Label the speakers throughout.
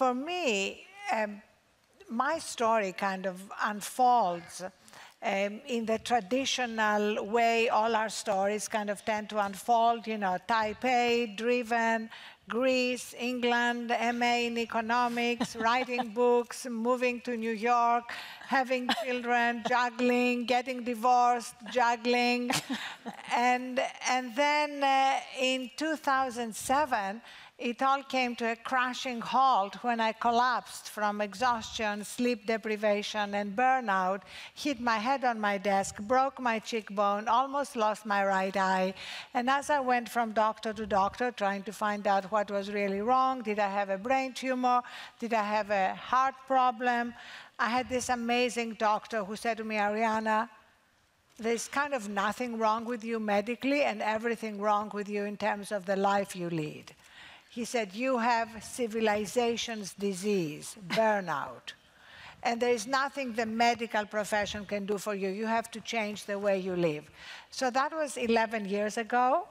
Speaker 1: for me, my story kind of unfolds in the traditional way all our stories kind of tend to unfold, you know, Taipei, driven, Greece, England, MA in economics, writing books, moving to New York, having children, juggling, getting divorced, juggling. and then in 2007, it all came to a crashing halt when I collapsed from exhaustion, sleep deprivation, and burnout, hit my head on my desk, broke my cheekbone, almost lost my right eye. And as I went from doctor to doctor, trying to find out what was really wrong, did I have a brain tumor? Did I have a heart problem? I had this amazing doctor who said to me, Arianna, there's kind of nothing wrong with you medically and everything wrong with you in terms of the life you lead. He said, you have civilization's disease, burnout. And there is nothing the medical profession can do for you. You have to change the way you live. So that was 11 years ago.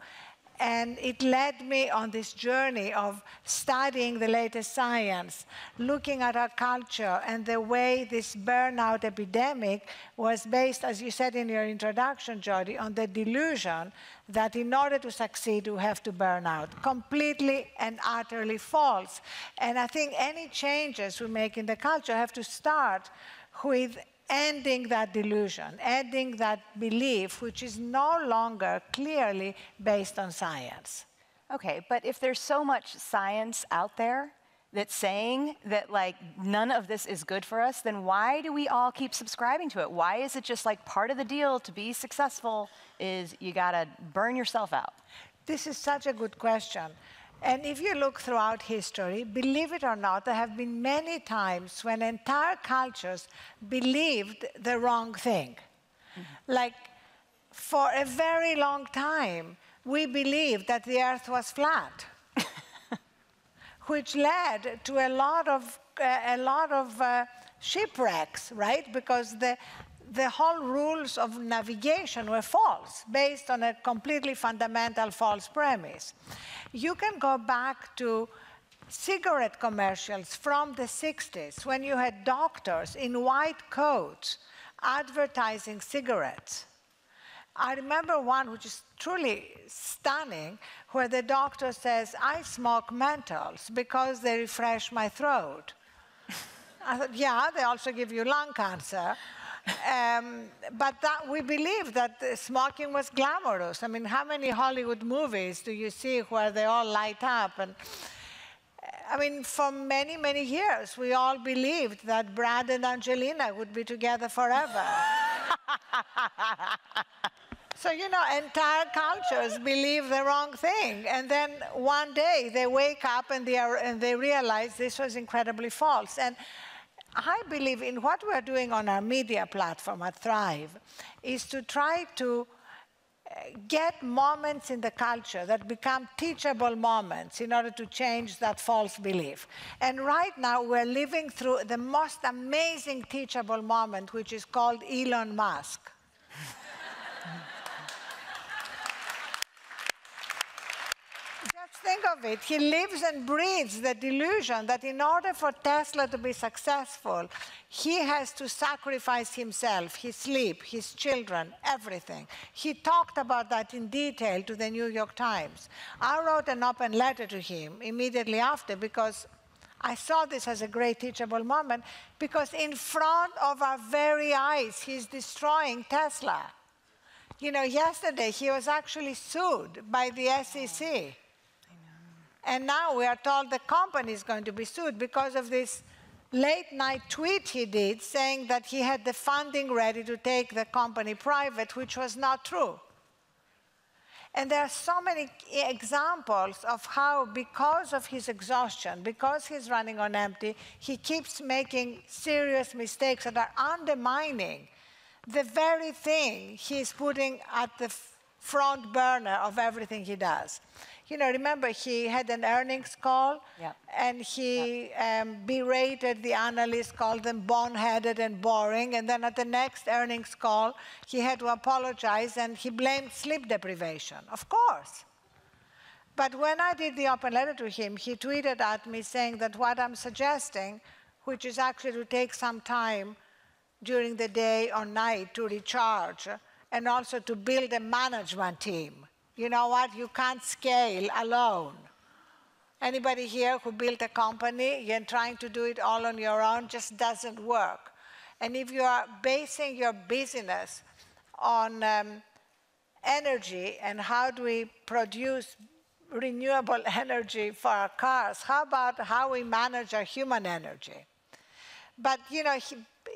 Speaker 1: And it led me on this journey of studying the latest science, looking at our culture and the way this burnout epidemic was based, as you said in your introduction, Jody, on the delusion that in order to succeed, you have to burn out. Completely and utterly false. And I think any changes we make in the culture have to start with ending that delusion, ending that belief, which is no longer clearly based on science.
Speaker 2: Okay, but if there's so much science out there that's saying that, like, none of this is good for us, then why do we all keep subscribing to it? Why is it just like part of the deal to be successful is you gotta burn yourself out?
Speaker 1: This is such a good question. And if you look throughout history, believe it or not, there have been many times when entire cultures believed the wrong thing. Mm-hmm. Like, for a very long time, we believed that the earth was flat, which led to a lot of shipwrecks, right? Because the whole rules of navigation were false, based on a completely fundamental false premise. You can go back to cigarette commercials from the 60s, when you had doctors in white coats advertising cigarettes. I remember one which is truly stunning, where the doctor says, I smoke menthols because they refresh my throat. I thought, yeah, they also give you lung cancer. But we believe that smoking was glamorous. I mean, how many Hollywood movies do you see where they all light up? And I mean, for many, many years, we all believed that Brad and Angelina would be together forever. So, you know, entire cultures believe the wrong thing. And then one day they wake up and they realize this was incredibly false. And I believe in what we're doing on our media platform at Thrive is to try to get moments in the culture that become teachable moments in order to change that false belief. And right now we're living through the most amazing teachable moment, which is called Elon Musk. Think of it. He lives and breathes the delusion that in order for Tesla to be successful, he has to sacrifice himself, his sleep, his children, everything. He talked about that in detail to the New York Times. I wrote an open letter to him immediately after because I saw this as a great teachable moment, because in front of our very eyes, he's destroying Tesla. You know, yesterday he was actually sued by the SEC. And now we are told the company is going to be sued because of this late-night tweet he did saying that he had the funding ready to take the company private, which was not true. And there are so many examples of how, because of his exhaustion, because he's running on empty, he keeps making serious mistakes that are undermining the very thing he's putting at the front burner of everything he does. You know, remember, he had an earnings call, and he berated the analysts, called them boneheaded and boring, and then at the next earnings call, he had to apologize, and he blamed sleep deprivation, of course. But when I did the open letter to him, he tweeted at me saying that what I'm suggesting, which is actually to take some time during the day or night to recharge, and also to build a management team. You know what? You can't scale alone. Anybody here who built a company and trying to do it all on your own just doesn't work. And if you are basing your business on energy and how do we produce renewable energy for our cars, how about how we manage our human energy? But you know,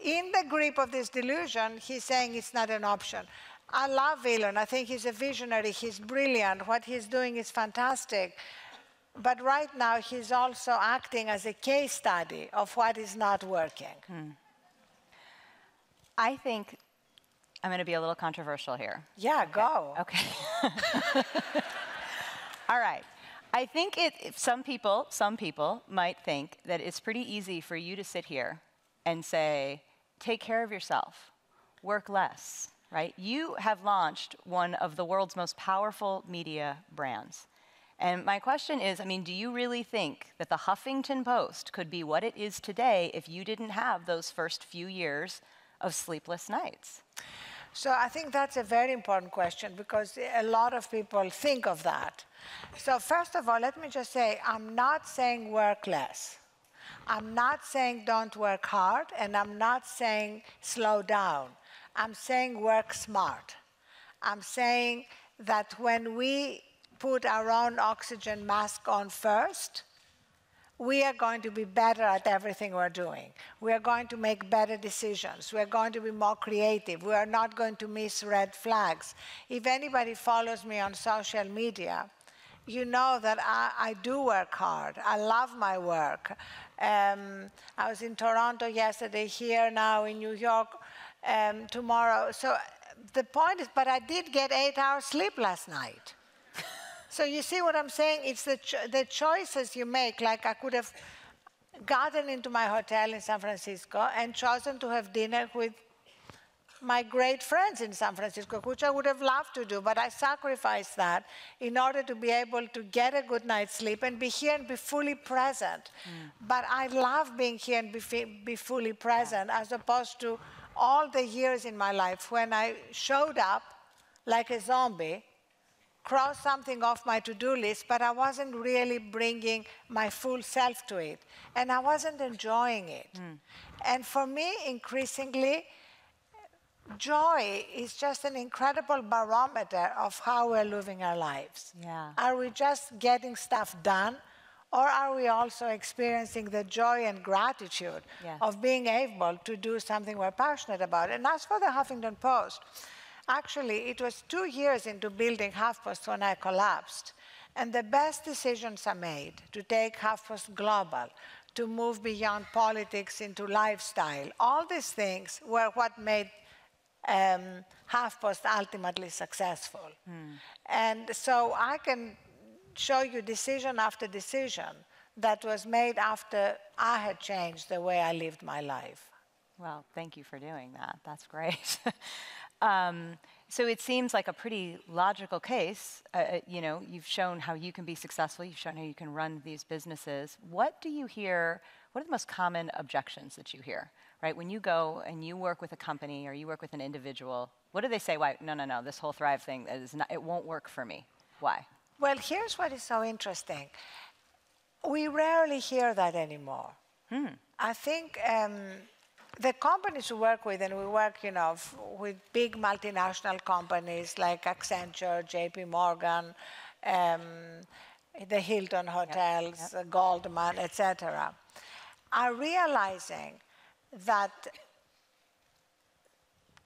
Speaker 1: in the grip of this delusion, he's saying it's not an option. I love Elon. I think he's a visionary. He's brilliant. What he's doing is fantastic. But right now, he's also acting as a case study of what is not working.
Speaker 2: I think I'm going to be a little controversial here.
Speaker 1: Yeah, go.
Speaker 2: Okay. All right. I think some people might think that it's pretty easy for you to sit here and say, take care of yourself, work less, right? You have launched one of the world's most powerful media brands. And my question is, I mean, do you really think that the Huffington Post could be what it is today if you didn't have those first few years of sleepless nights?
Speaker 1: So I think that's a very important question because a lot of people think of that. So first of all, let me just say, I'm not saying work less. I'm not saying don't work hard, and I'm not saying slow down. I'm saying work smart. I'm saying that when we put our own oxygen mask on first, we are going to be better at everything we're doing. We are going to make better decisions. We are going to be more creative. We are not going to miss red flags. If anybody follows me on social media, you know that I do work hard. I love my work. I was in Toronto yesterday, here now in New York tomorrow. So the point is, but I did get 8 hours sleep last night. So you see what I'm saying? It's the choices you make. Like I could have gotten into my hotel in San Francisco and chosen to have dinner with my great friends in San Francisco, which I would have loved to do, but I sacrificed that in order to be able to get a good night's sleep and be here and be fully present. But I love being here and be fully present as opposed to all the years in my life when I showed up like a zombie, crossed something off my to-do list, but I wasn't really bringing my full self to it. And I wasn't enjoying it. And for me, increasingly, joy is just an incredible barometer of how we're living our lives.
Speaker 2: Yeah.
Speaker 1: Are we just getting stuff done, or are we also experiencing the joy and gratitude of being able to do something we're passionate about? And as for the Huffington Post, actually, it was 2 years into building HuffPost when I collapsed. And the best decisions I made to take HuffPost global, to move beyond politics into lifestyle, all these things were what made HuffPost ultimately successful. And so I can show you decision after decision that was made after I had changed the way I lived my life.
Speaker 2: Well, thank you for doing that. That's great. So it seems like a pretty logical case. You know, you've shown how you can be successful. You've shown how you can run these businesses. What do you hear? What are the most common objections that you hear? Right? When you go and you work with a company or you work with an individual, what do they say? Why? No. This whole Thrive thing is not. It won't work for me. Why?
Speaker 1: Well, here's what is so interesting. We rarely hear that anymore. I think. The companies we work with, and we work, you know, with big multinational companies like Accenture, JP Morgan, the Hilton Hotels, Goldman, etc., are realizing that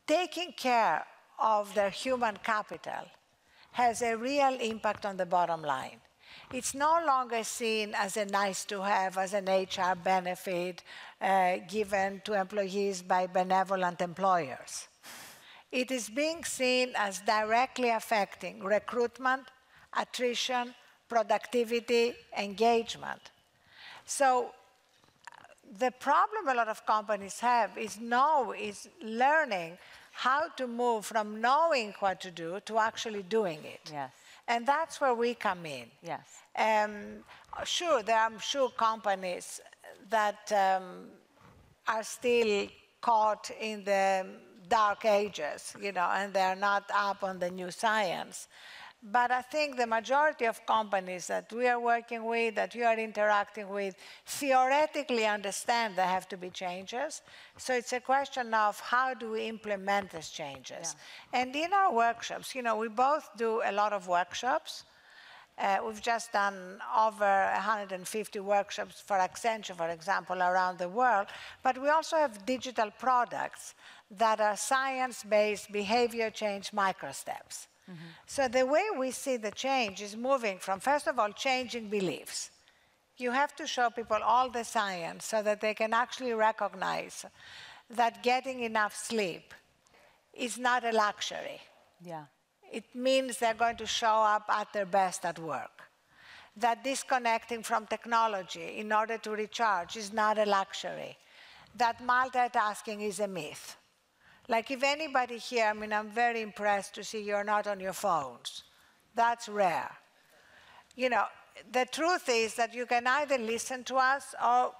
Speaker 1: taking care of their human capital has a real impact on the bottom line. It's no longer seen as a nice to have, as an HR benefit given to employees by benevolent employers. It is being seen as directly affecting recruitment, attrition, productivity, engagement. So the problem a lot of companies have is learning how to move from knowing what to do to actually doing it.
Speaker 2: Yes.
Speaker 1: And that's where we come in.
Speaker 2: Yes.
Speaker 1: Sure, I'm sure companies that are still caught in the dark ages, and they're not up on the new science. But I think the majority of companies that we are working with, that you are interacting with, theoretically understand there have to be changes. So it's a question of how do we implement these changes. Yeah. And in our workshops, we both do a lot of workshops. We've just done over 150 workshops for Accenture, for example, around the world. But we also have digital products that are science-based behavior change microsteps. Mm-hmm. So the way we see the change is moving from, first of all, changing beliefs. You have to show people all the science so that they can actually recognize that getting enough sleep is not a luxury.
Speaker 2: Yeah.
Speaker 1: It means they're going to show up at their best at work. That disconnecting from technology in order to recharge is not a luxury. That multitasking is a myth. Like if anybody here, I'm very impressed to see you're not on your phones. That's rare. The truth is that you can either listen to us or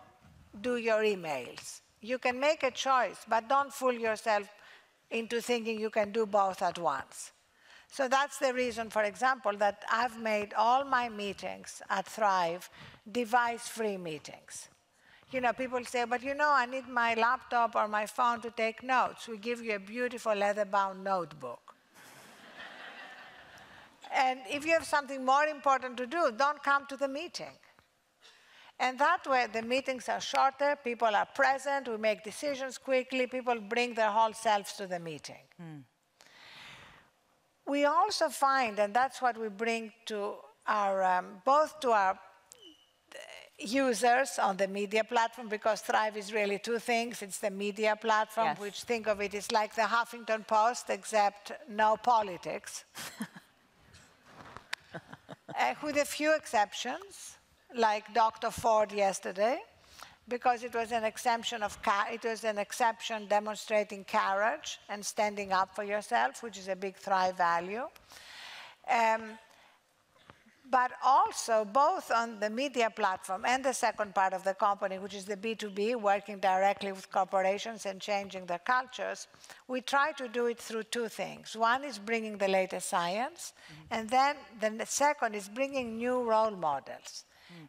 Speaker 1: do your emails. You can make a choice, but don't fool yourself into thinking you can do both at once. So that's the reason, for example, that I've made all my meetings at Thrive device-free meetings. People say, but I need my laptop or my phone to take notes. We give you a beautiful leather-bound notebook. And if you have something more important to do, don't come to the meeting. And that way, the meetings are shorter, people are present, we make decisions quickly, people bring their whole selves to the meeting. Mm. We also find, and that's what we bring to our, both to our users on the media platform, because Thrive is really two things. It's the media platform, yes, which, think of it, is like the Huffington Post, except no politics. With a few exceptions, like Dr. Ford yesterday, because it was an exception demonstrating courage and standing up for yourself, which is a big Thrive value. But also, both on the media platform and the second part of the company, which is the B2B, working directly with corporations and changing their cultures, we try to do it through two things. One is bringing the latest science, and then the second is bringing new role models.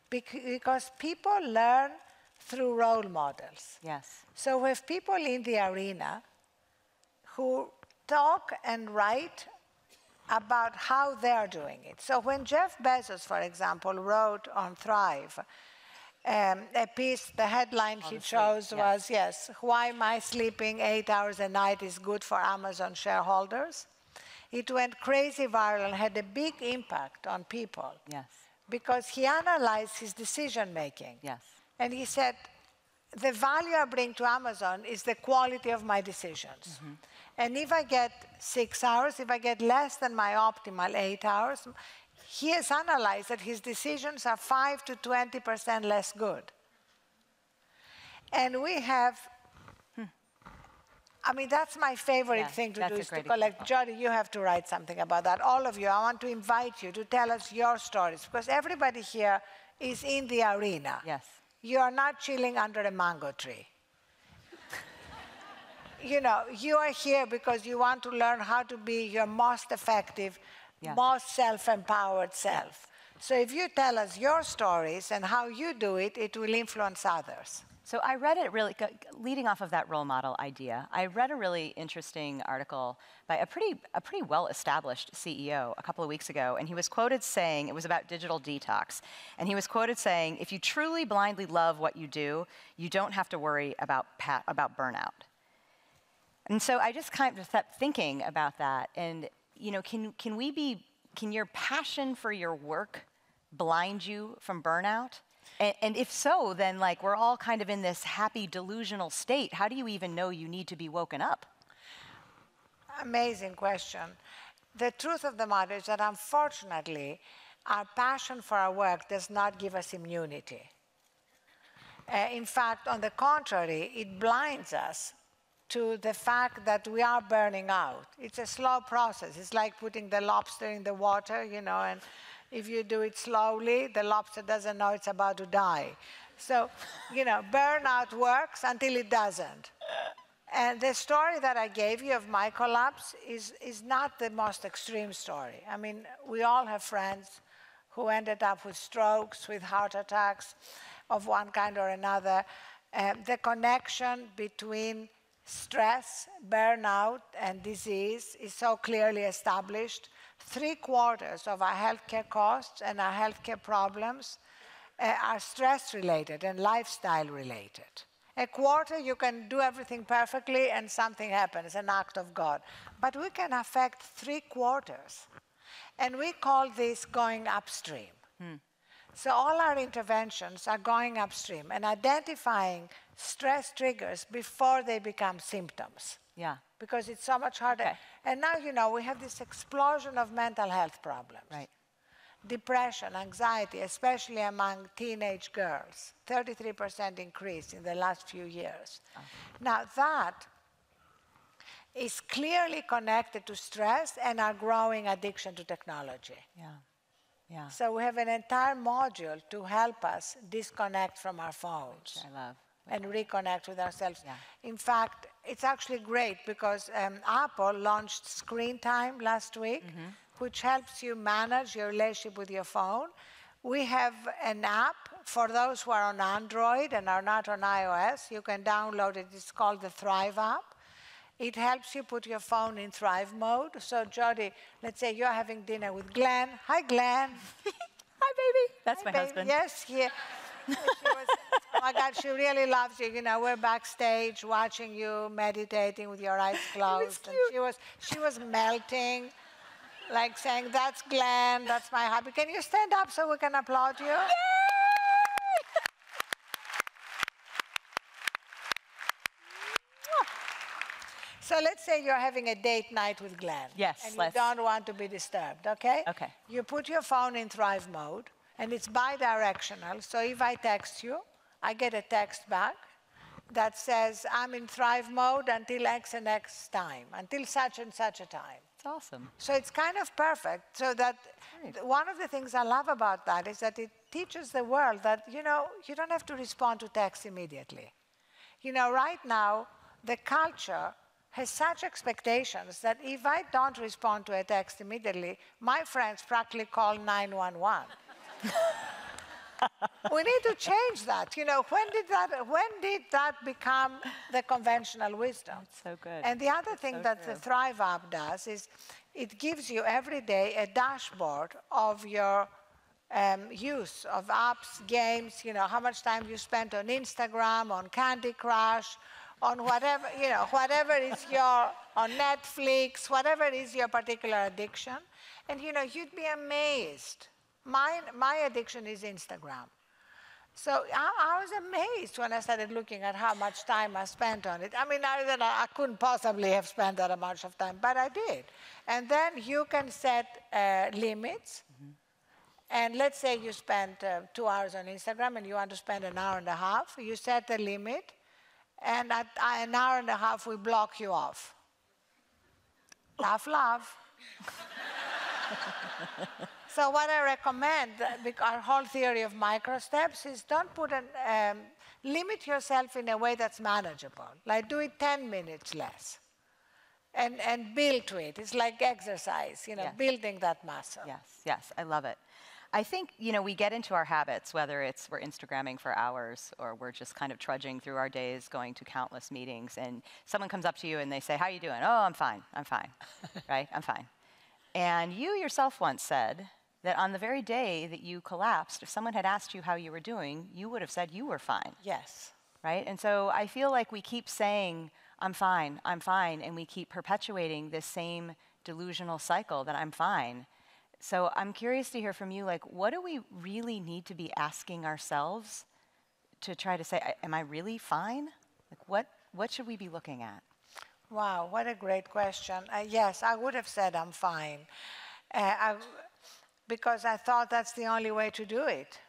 Speaker 1: Because people learn through role models.
Speaker 2: Yes.
Speaker 1: So we have people in the arena who talk and write about how they're doing it. So when Jeff Bezos, for example, wrote on Thrive, a piece, the headline he chose was, yes, why my sleeping 8 hours a night is good for Amazon shareholders. It went crazy viral and had a big impact on people.
Speaker 2: Yes. Because
Speaker 1: he analyzed his decision-making.
Speaker 2: Yes.
Speaker 1: And he said, the value I bring to Amazon is the quality of my decisions. Mm-hmm. And if I get 6 hours, if I get less than my optimal 8 hours, he has analyzed that his decisions are 5 to 20% less good. And we have, that's my favorite thing to do, is to collect. Jody, you have to write something about that. All of you, I want to invite you to tell us your stories, because everybody here is in the arena.
Speaker 2: Yes.
Speaker 1: You are not chilling under a mango tree. You are here because you want to learn how to be your most effective, most self-empowered self. So if you tell us your stories and how you do it, it will influence others.
Speaker 2: So I read it really, leading off of that role model idea, I read a really interesting article by a pretty well-established CEO a couple of weeks ago, and he was quoted saying, it was about digital detox, and he was quoted saying, if you truly blindly love what you do, you don't have to worry about burnout. And so I just kind of kept thinking about that, and can your passion for your work blind you from burnout? And if so, then we're all kind of in this happy delusional state. How do you even know you need to be woken up?
Speaker 1: Amazing question. The truth of the matter is that unfortunately, our passion for our work does not give us immunity. In fact, on the contrary, it blinds us to the fact that we are burning out. It's a slow process. It's like putting the lobster in the water, you know, and if you do it slowly, the lobster doesn't know it's about to die. So, you know, burnout works until it doesn't. And the story that I gave you of my collapse is not the most extreme story. I mean, we all have friends who ended up with strokes, with heart attacks of one kind or another. The connection between stress, burnout, and disease is so clearly established. 3/4 of our healthcare costs and our healthcare problems are stress-related and lifestyle-related. 1/4, you can do everything perfectly and something happens, an act of God. But we can affect 3/4. And we call this going upstream. So all our interventions are going upstream and identifying stress triggers before they become symptoms.
Speaker 2: Yeah.
Speaker 1: Because it's so much harder.
Speaker 2: Okay.
Speaker 1: And now, you know, we have this explosion of mental health problems.
Speaker 2: Right.
Speaker 1: Depression, anxiety, especially among teenage girls, 33% increase in the last few years.
Speaker 2: Oh.
Speaker 1: Now that is clearly connected to stress and our growing addiction to technology.
Speaker 2: Yeah. Yeah.
Speaker 1: So we have an entire module to help us disconnect from our phones.
Speaker 2: Which I love.
Speaker 1: And reconnect with ourselves.
Speaker 2: Yeah.
Speaker 1: In fact, it's actually great because Apple launched Screen Time last week, which helps you manage your relationship with your phone. We have an app for those who are on Android and are not on iOS. You can download it. It's called the Thrive app. It helps you put your phone in Thrive mode. So, Jody, let's say you're having dinner with Glenn. Hi, Glenn.
Speaker 2: Hi, baby. That's my
Speaker 1: baby.
Speaker 2: husband.
Speaker 1: Yes, oh my God, she really loves you. You know, we're backstage watching you meditating with your eyes closed. And she was melting, like saying, "That's Glenn, that's my hubby. Can you stand up so we can applaud you?" Yay! So let's say you're having a date night with Glenn.
Speaker 2: Yes,
Speaker 1: and you don't want to be disturbed, okay?
Speaker 2: Okay.
Speaker 1: You put your phone in Thrive mode, and it's bi-directional. So if I text you, I get a text back that says, "I'm in Thrive mode until X and X time, until such and such a time."
Speaker 2: It's awesome.
Speaker 1: So it's kind of perfect. So that one of the things I love about that is that it teaches the world that, you know, you don't have to respond to text immediately. You know, right now, the culture has such expectations that if I don't respond to a text immediately, my friends practically call 911. We need to change that. You know, when did that become the conventional wisdom?
Speaker 2: It's so good.
Speaker 1: And the other thing that the Thrive app does is it gives you every day a dashboard of your use of apps, games, you know, how much time you spent on Instagram, on Candy Crush, on whatever, you know, whatever is on Netflix, whatever is your particular addiction. And, you know, you'd be amazed. My addiction is Instagram. So I was amazed when I started looking at how much time I spent on it. I mean, I couldn't possibly have spent that much of time, but I did. And then you can set limits. And let's say you spent 2 hours on Instagram and you want to spend an hour and a half. You set the limit, and at an hour and a half, we block you off. Tough love. So what I recommend, our whole theory of micro steps is don't limit yourself in a way that's manageable. Like do it 10 minutes less and build to it. It's like exercise, you know,
Speaker 2: Yes.
Speaker 1: building that muscle.
Speaker 2: Yes, yes, I love it. I think, you know, we get into our habits, whether it's we're Instagramming for hours or we're just kind of trudging through our days, going to countless meetings, and someone comes up to you and they say, "How you doing?" "Oh, I'm fine, right? I'm fine." And you yourself once said that on the very day that you collapsed, if someone had asked you how you were doing, you would have said you were fine.
Speaker 1: Yes.
Speaker 2: Right? And so I feel like we keep saying, I'm fine, and we keep perpetuating this same delusional cycle that I'm fine. So I'm curious to hear from you, like, what do we really need to be asking ourselves to try to say, am I really fine? Like, what should we be looking at?
Speaker 1: Wow, what a great question. Yes, I would have said I'm fine, because I thought that's the only way to do it.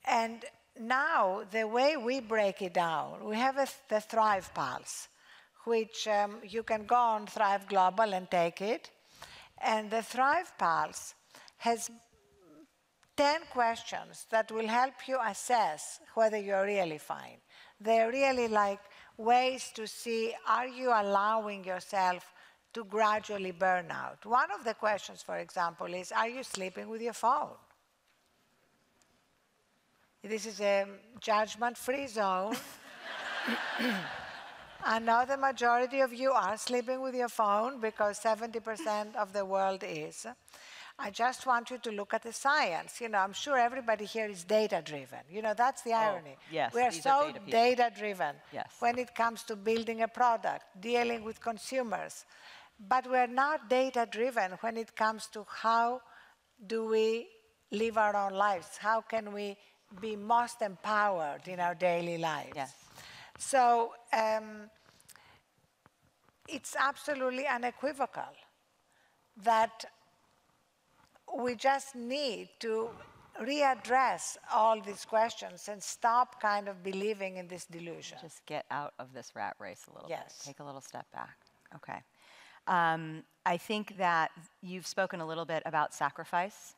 Speaker 1: And now, the way we break it down, we have the Thrive Pulse. which you can go on Thrive Global and take it. And the Thrive Pulse has 10 questions that will help you assess whether you're really fine. They're really like ways to see, are you allowing yourself to gradually burn out? One of the questions, for example, is, are you sleeping with your phone? This is a judgment-free zone. I know the majority of you are sleeping with your phone because 70% of the world is. I just want you to look at the science. You know, I'm sure everybody here is data-driven. You know, that's the irony.
Speaker 2: Yes,
Speaker 1: we are
Speaker 2: these
Speaker 1: so
Speaker 2: are data people.
Speaker 1: data-driven
Speaker 2: Yes.
Speaker 1: when it comes to building a product, dealing with consumers. But we're not data-driven when it comes to how do we live our own lives? How can we be most empowered in our daily lives?
Speaker 2: Yes.
Speaker 1: So it's absolutely unequivocal that we just need to readdress all these questions and stop kind of believing in this delusion.
Speaker 2: Just get out of this rat race a little bit. Take a little step back. Okay. I think that you've spoken a little bit about sacrifice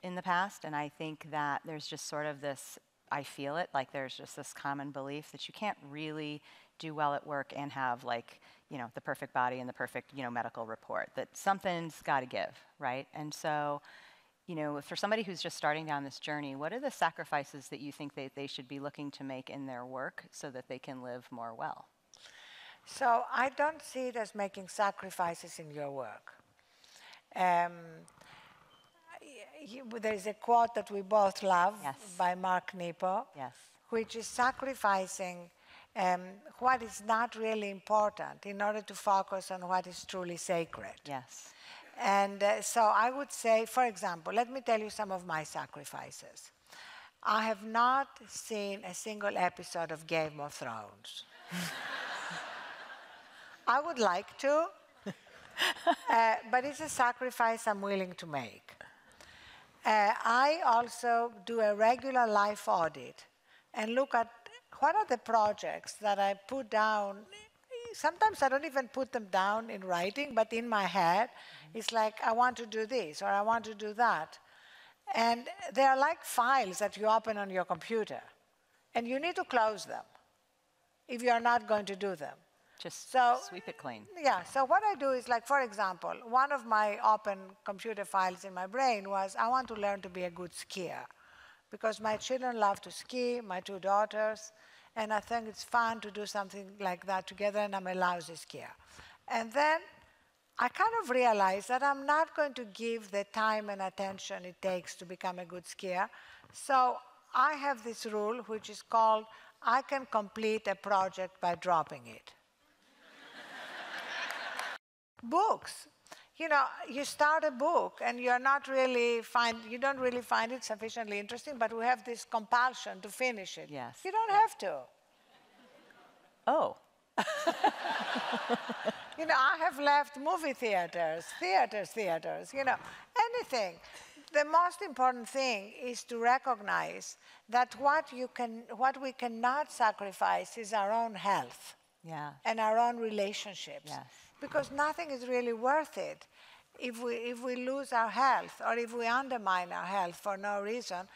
Speaker 2: in the past, and I think that there's just sort of this, I feel it, like there's just this common belief that you can't really do well at work and have like, you know, the perfect body and the perfect, you know, medical report, that something's got to give, right? And so, you know, for somebody who's just starting down this journey, what are the sacrifices that you think they should be looking to make in their work so that they can live more well?
Speaker 1: So I don't see it as making sacrifices in your work. There is a quote that we both love by Marc Benio, which is sacrificing what is not really important in order to focus on what is truly sacred.
Speaker 2: Yes.
Speaker 1: And so I would say, for example, let me tell you some of my sacrifices. I have not seen a single episode of Game of Thrones. I would like to, but it's a sacrifice I'm willing to make. I also do a regular life audit and look at what are the projects that I put down. Sometimes I don't even put them down in writing, but in my head, it's like, I want to do this, or I want to do that. And they are like files that you open on your computer, and you need to close them if you're not going to do them.
Speaker 2: Just sweep it clean.
Speaker 1: Yeah, so what I do is, like, for example, one of my open computer files in my brain was, I want to learn to be a good skier, because my children love to ski, my 2 daughters, and I think it's fun to do something like that together, and I'm a lousy skier. And then I kind of realized that I'm not going to give the time and attention it takes to become a good skier. So I have this rule, which is called, I can complete a project by dropping it. Books. You know, you start a book and you don't really find it sufficiently interesting, but we have this compulsion to finish it.
Speaker 2: Yes.
Speaker 1: You don't have to.
Speaker 2: Oh.
Speaker 1: You know, I have left movie theaters, you know, anything. The most important thing is to recognize that what we cannot sacrifice is our own health and our own relationships.
Speaker 2: Yes.
Speaker 1: Because nothing is really worth it if we lose our health or if we undermine our health for no reason.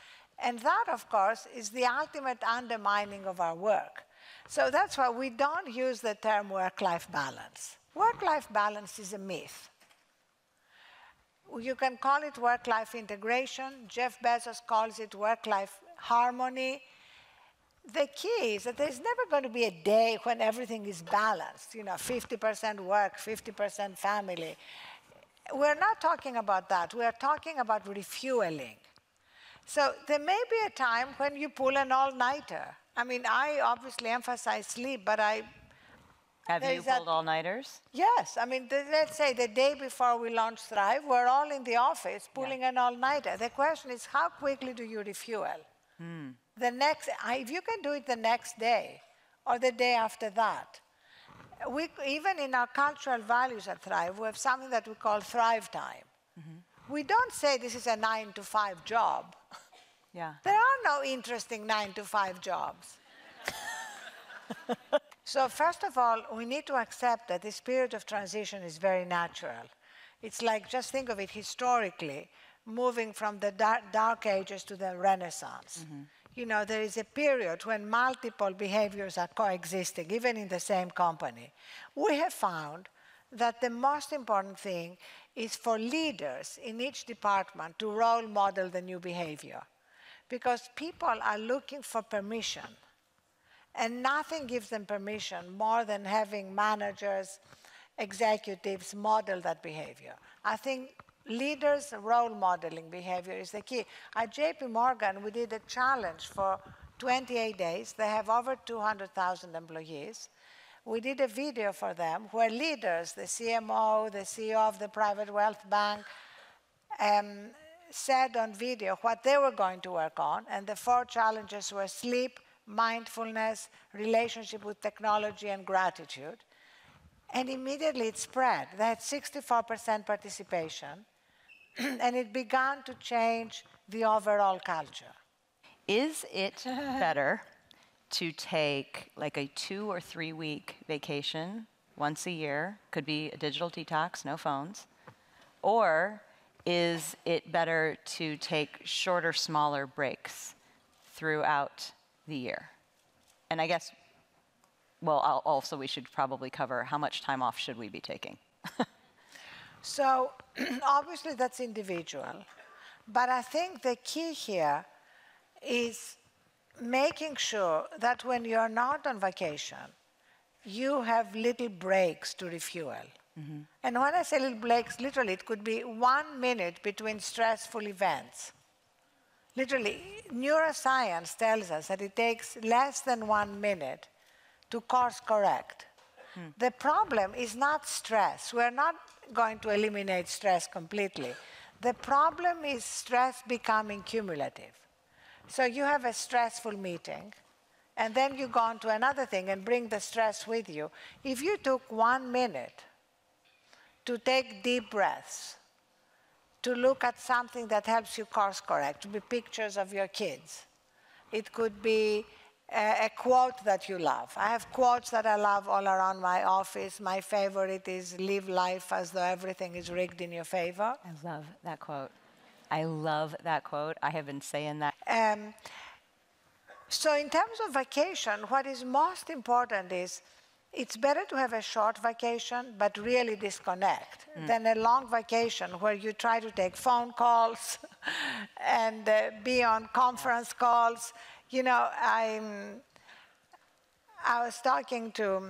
Speaker 1: And that, of course, is the ultimate undermining of our work. So that's why we don't use the term work-life balance. Work-life balance is a myth. You can call it work-life integration. Jeff Bezos calls it work-life harmony. The key is that there's never going to be a day when everything is balanced, you know, 50% work, 50% family. We're not talking about that. We're talking about refueling. So there may be a time when you pull an all-nighter. I mean, I obviously emphasize sleep, but
Speaker 2: Have you pulled all-nighters?
Speaker 1: Yes. I mean, let's say the day before we launch Thrive, we're all in the office pulling an all-nighter. The question is, how quickly do you refuel? If you can do it the next day or the day after that. Even in our cultural values at Thrive, we have something that we call Thrive time. We don't say this is a 9-to-5 job. There are no interesting 9-to-5 jobs. So first of all, we need to accept that this period of transition is very natural. It's like, just think of it historically, moving from the dark ages to the Renaissance. You know, there is a period when multiple behaviors are coexisting, even in the same company. We have found that the most important thing is for leaders in each department to role model the new behavior, because people are looking for permission. And nothing gives them permission more than having managers, executives model that behavior. I think leaders role modeling behavior is the key. At JP Morgan, we did a challenge for 28 days. They have over 200,000 employees. We did a video for them where leaders, the CMO, the CEO of the private wealth bank, said on video what they were going to work on. And the 4 challenges were sleep, mindfulness, relationship with technology, and gratitude. And immediately it spread. They had 64% participation, and it began to change the overall culture.
Speaker 2: Is it better to take like a 2 or 3 week vacation once a year, could be a digital detox, no phones, or is it better to take shorter, smaller breaks throughout the year? And I guess, well, also we should probably cover how much time off should we be taking?
Speaker 1: So obviously that's individual, but I think the key here is making sure that when you're not on vacation, you have little breaks to refuel. And when I say little breaks, literally it could be 1 minute between stressful events. Literally, neuroscience tells us that it takes less than 1 minute to course correct. The problem is not stress. We're not going to eliminate stress completely. The problem is stress becoming cumulative. So you have a stressful meeting, and then you go on to another thing and bring the stress with you. If you took 1 minute to take deep breaths, to look at something that helps you course correct, to be pictures of your kids. It could be a quote that you love. I have quotes that I love all around my office. My favorite is, live life as though everything is rigged in your favor.
Speaker 2: I love that quote. I love that quote. I have been saying that.
Speaker 1: So in terms of vacation, what is most important is it's better to have a short vacation, but really disconnect, than a long vacation where you try to take phone calls and be on conference calls. You know, I was talking to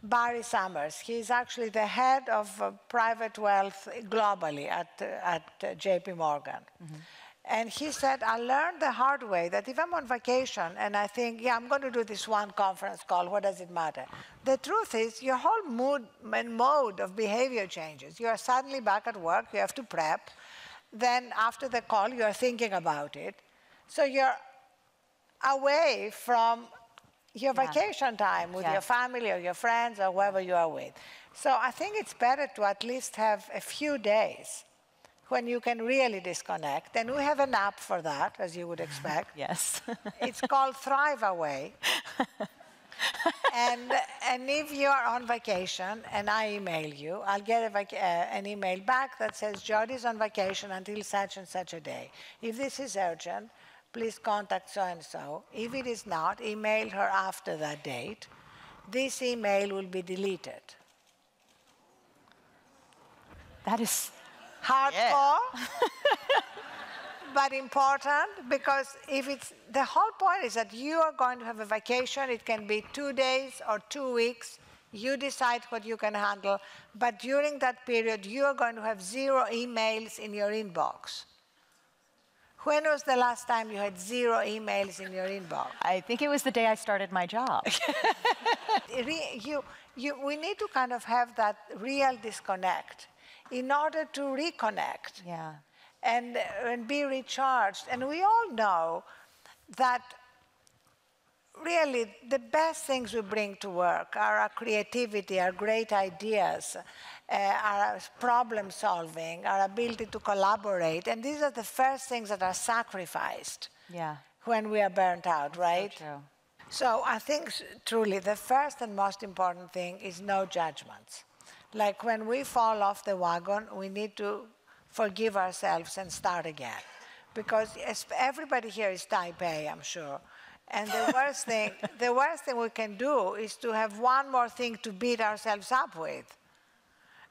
Speaker 1: Barry Summers. He's actually the head of private wealth globally at JP Morgan. And he said, I learned the hard way that if I'm on vacation and I think, yeah, I'm going to do this one conference call, what does it matter? The truth is, your whole mood and mode of behavior changes. You are suddenly back at work, you have to prep. Then after the call, you are thinking about it. So you're away from your vacation time with your family or your friends or whoever you are with. So I think it's better to at least have a few days when you can really disconnect. And we have an app for that, as you would expect.
Speaker 2: Yes.
Speaker 1: It's called Thrive Away. and if you're on vacation and I email you, I'll get an email back that says, Jodi's on vacation until such and such a day. If this is urgent, please contact so-and-so. If it is not, email her after that date. This email will be deleted.
Speaker 2: That is
Speaker 1: hardcore, but important, because if it's, the whole point is that you are going to have a vacation. It can be 2 days or 2 weeks. You decide what you can handle. But during that period, you are going to have 0 emails in your inbox. When was the last time you had 0 emails in your inbox?
Speaker 2: I think it was the day I started my job.
Speaker 1: We need to kind of have that real disconnect in order to reconnect and be recharged. And we all know that really the best things we bring to work are our creativity, our great ideas, our problem solving, our ability to collaborate. And these are the first things that are sacrificed when we are burnt out, right?
Speaker 2: So true.
Speaker 1: So I think truly the first and most important thing is no judgments. Like when we fall off the wagon, we need to forgive ourselves and start again. Because everybody here is type A, I'm sure. And the worst thing we can do is to have one more thing to beat ourselves up with.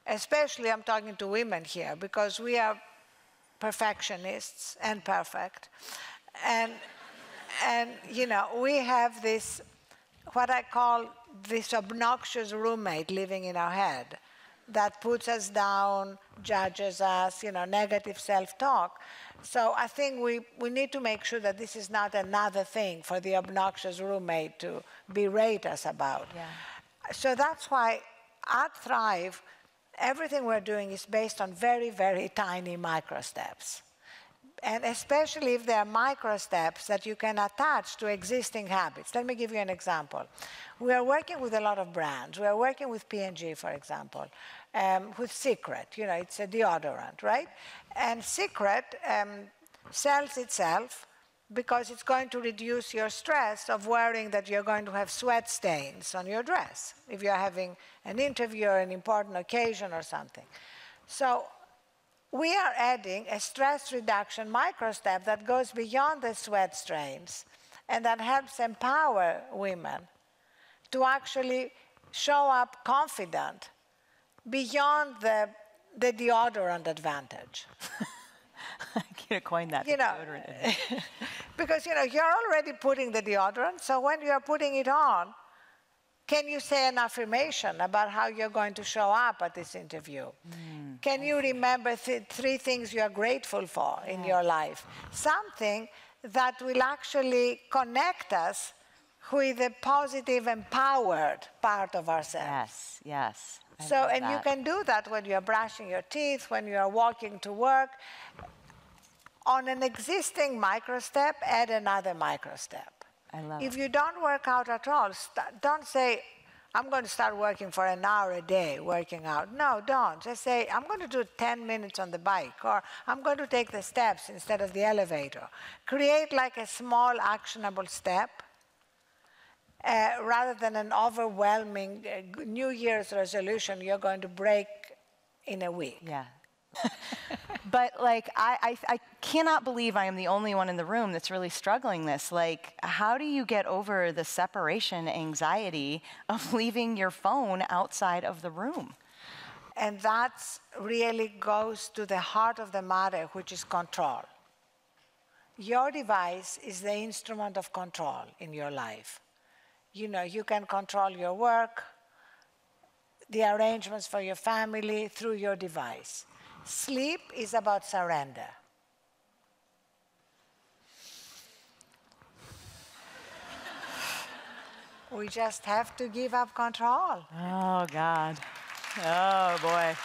Speaker 1: Especially I'm talking to women here, because we are perfectionists and perfect. And you know, we have this, what I call this obnoxious roommate living in our head that puts us down, judges us, you know, negative self-talk. So I think we need to make sure that this is not another thing for the obnoxious roommate to berate us about.
Speaker 2: Yeah.
Speaker 1: So that's why at Thrive, everything we're doing is based on very, very tiny micro steps. And especially if there are micro steps that you can attach to existing habits. Let me give you an example. We are working with a lot of brands. We are working with P&G, for example, with Secret. You know, it's a deodorant, right? And Secret sells itself because it's going to reduce your stress of worrying that you're going to have sweat stains on your dress if you're having an interview or an important occasion or something. So we are adding a stress reduction micro step that goes beyond the sweat stains and that helps empower women to actually show up confident beyond the deodorant advantage.
Speaker 2: I can't coin that.
Speaker 1: You know, because you know, you're already putting the deodorant, so when you're putting it on, can you say an affirmation about how you're going to show up at this interview? Can you remember three things you are grateful for in your life? Something that will actually connect us with the positive, empowered part of ourselves.
Speaker 2: Yes, yes.
Speaker 1: So, and you can do that when you're brushing your teeth, when you're walking to work. On an existing micro step, add another micro step.
Speaker 2: I love
Speaker 1: If you don't work out at all, don't say, I'm going to start working for an hour a day, working out. No, don't. Just say, I'm going to do 10 minutes on the bike, or I'm going to take the steps instead of the elevator. Create like a small actionable step rather than an overwhelming New Year's resolution you're going to break in a week.
Speaker 2: Yeah. But like, I cannot believe I am the only one in the room that's really struggling this. Like, how do you get over the separation anxiety of leaving your phone outside of the room?
Speaker 1: And that really goes to the heart of the matter, which is control. Your device is the instrument of control in your life. You know, you can control your work, the arrangements for your family through your device. Sleep is about surrender. We just have to give up control.
Speaker 2: Oh, God. Oh, boy.